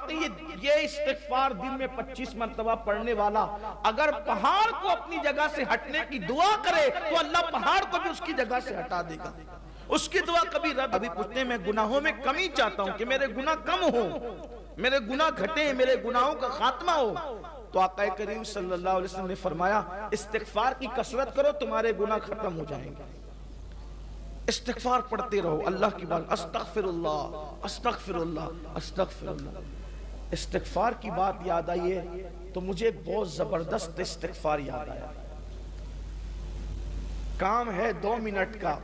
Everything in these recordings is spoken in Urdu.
یہ استغفار دن میں 25 مرتبہ پڑھنے والا اگر پہاڑ کو اپنی جگہ سے ہٹنے کی دعا کرے تو اللہ پہاڑ کو بھی اس کی جگہ سے ہٹا دے گا، اس کی دعا کبھی رد۔ ابھی پوچھتے ہیں میں گناہوں میں کمی چاہتا ہوں کہ میرے گناہ کم ہو، میرے گناہ گھٹیں، میرے گناہوں کا خاتمہ ہو، تو آقا کریم صلی اللہ علیہ وسلم نے فرمایا استغفار کی کثرت کرو تمہارے گناہ ختم ہو جائیں گے۔ استغفار پڑھتے رہو، اللہ کی بات، استغفر اللہ استغفر اللہ استغفر اللہ۔ استغفار کی بات یاد آئی ہے تو مجھے بہت زبردست استغفار یاد آیا۔ کام ہے 2 منٹ کا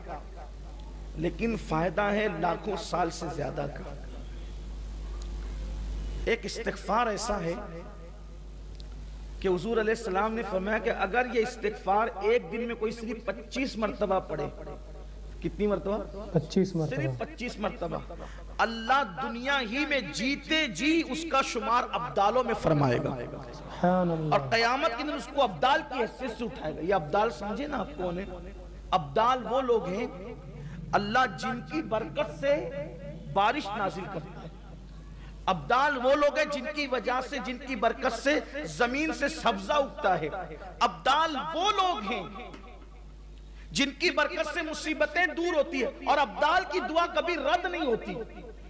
لیکن فائدہ ہے لاکھوں سال سے زیادہ کا۔ ایک استغفار ایسا ہے کہ حضور علیہ السلام نے فرمایا کہ اگر یہ استغفار ایک دن میں کوئی صرف 25 مرتبہ پڑھے، کتنی مرتبہ؟ 25 مرتبہ، صرف 25 مرتبہ، اللہ دنیا ہی میں جیتے جی اس کا شمار ابدالوں میں فرمائے گا، اور قیامت کے دن اس کو ابدال کی حیثیت سے اٹھائے گا۔ یہ ابدال سمجھے نا آپ کون ہیں؟ ابدال وہ لوگ ہیں اللہ جن کی برکت سے بارش نازل کرتا ہے۔ ابدال وہ لوگ ہیں جن کی وجہ سے، جن کی برکت سے زمین سے سبزہ اگتا ہے۔ ابدال وہ لوگ ہیں جن کی برکت سے مصیبتیں دور ہوتی ہیں، اور ابدال کی دعا کبھی رد نہیں ہوتی۔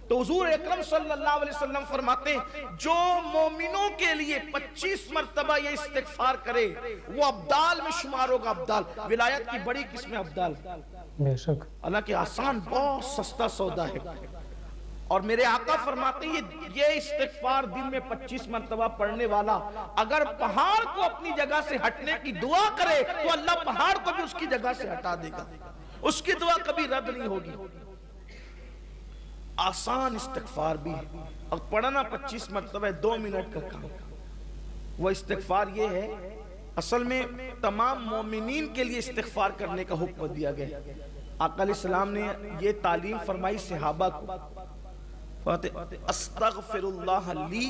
تو حضور اکرم صلی اللہ علیہ وسلم فرماتے ہیں جو مومنوں کے لیے 25 مرتبہ یہ استغفار کرے وہ ابدال میں شمار ہوگا۔ ابدال ولایت کی بڑی قسم ہے ابدال، بے شک اللہ کے آسان بہت سستا سودا ہے۔ اور میرے آقا فرماتے ہیں یہ استغفار دن میں 25 مرتبہ پڑھنے والا اگر پہاڑ کو اپنی جگہ سے ہٹنے کی دعا کرے تو اللہ پہاڑ کو بھی اس کی جگہ سے ہٹا دے گا، اس کی دعا کبھی رد نہیں ہوگی۔ آسان استغفار بھی ہے، اور پڑھنا 25 مرتبہ ہے، 2 منٹ کا کام۔ وہ استغفار یہ ہے، اصل میں تمام مومنین کے لیے استغفار کرنے کا حکم دیا گیا۔ آقا علیہ السلام نے یہ تعلیم فرمائی صحابہ کو، استغفر اللہ لی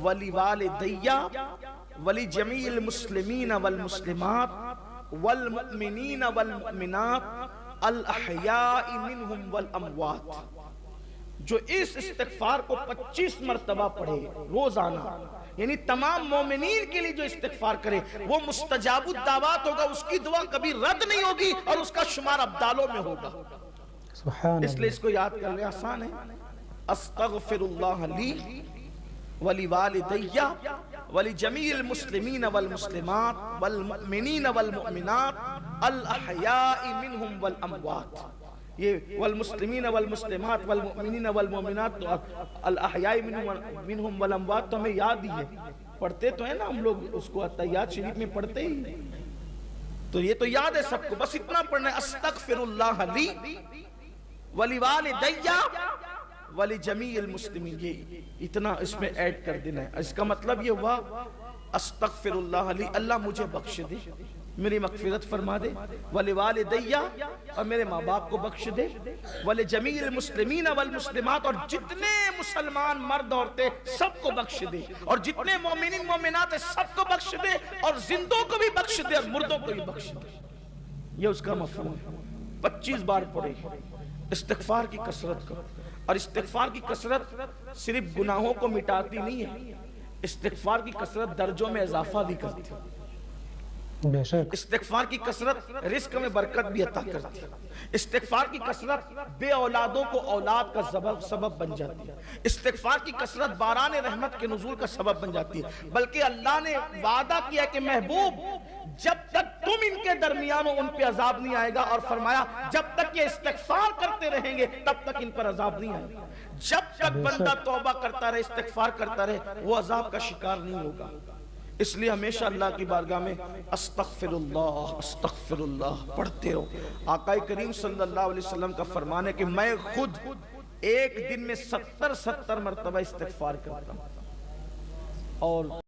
ولی والدی ولی جمیع المسلمین والمسلمات والمؤمنین والمؤمنات الاحیاء منہم والاموات۔ جو اس استغفار کو 25 مرتبہ پڑھے روزانہ، یعنی تمام مومنین کے لیے جو استغفار کرے وہ مستجاب الدعوات ہوگا، اس کی دعا کبھی رد نہیں ہوگی اور اس کا شمار ابدالوں میں ہوگا۔ اس لیے اس کو یاد کر لیں، آسان ہے۔ استغفر اللہ لی ولی والدی ولی جمیع المسلمین والمسلمات والمؤمنین والمؤمنات الاحیاء منہم والاموات۔ یہ والمسلمین والمسلمات والمؤمنین والمؤمنات الاحیاء منہم والاموات تو ہمیں یاد ہی ہے، پڑھتے تو ہیں نا ہم لوگ اس کو تحیات شریف میں پڑھتے ہی، تو یہ تو یاد ہے سب کو، بس اتنا پڑھنا ہے استغفر اللہ لی ولی والدی ولی جمیع المسلمین، یہ اتنا اس میں ایڈ کر دینا ہے۔ اس کا مطلب یہ ہوا استغفر اللہ لی، اللہ مجھے بخش دے، میری مغفرت فرما دے، ولی والدی اور میرے ماں باپ کو بخش دے، ولی جمیع المسلمین والمسلمات اور جتنے مسلمان مرد عورتیں سب کو بخش دے، اور جتنے مومنین مومنات ہیں سب کو بخش دے، اور زندوں کو بھی بخش دے اور مردوں کو بھی بخش دے۔ یہ اس کا مفہوم ہے۔ 25 بار پڑھے، استغفار کی کثرت کرو، اور استغفار کی کثرت صرف گناہوں کو مٹاتی نہیں ہے، استغفار کی کثرت درجوں میں اضافہ بھی کرتی ہے۔ استغفار کی کثرت رزق میں برکت بھی عطا کرتی ہے۔ استغفار کی کثرت بے اولادوں کو اولاد کا سبب بن جاتی ہے۔ استغفار کی کثرت باران رحمت کے نزول کا سبب بن جاتی ہے۔ بلکہ اللہ نے وعدہ کیا کہ محبوب جب تک تم ان کے درمیان ہو ان پہ عذاب نہیں آئے گا، اور فرمایا جب تک یہ استغفار کرتے رہیں گے تب تک ان پر عذاب نہیں آئے گا۔ جب تک بندہ توبہ کرتا رہے، استغفار کرتا رہے، وہ عذاب کا شکار نہیں ہوگا۔ اس لیے ہمیشہ اللہ کی بارگاہ میں استغفر اللہ پڑھتے رہو۔ آقا کریم صلی اللہ علیہ وسلم کا فرمان ہے کہ میں خود ایک دن میں 70 مرتبہ استغفار کرتا ہوں، اور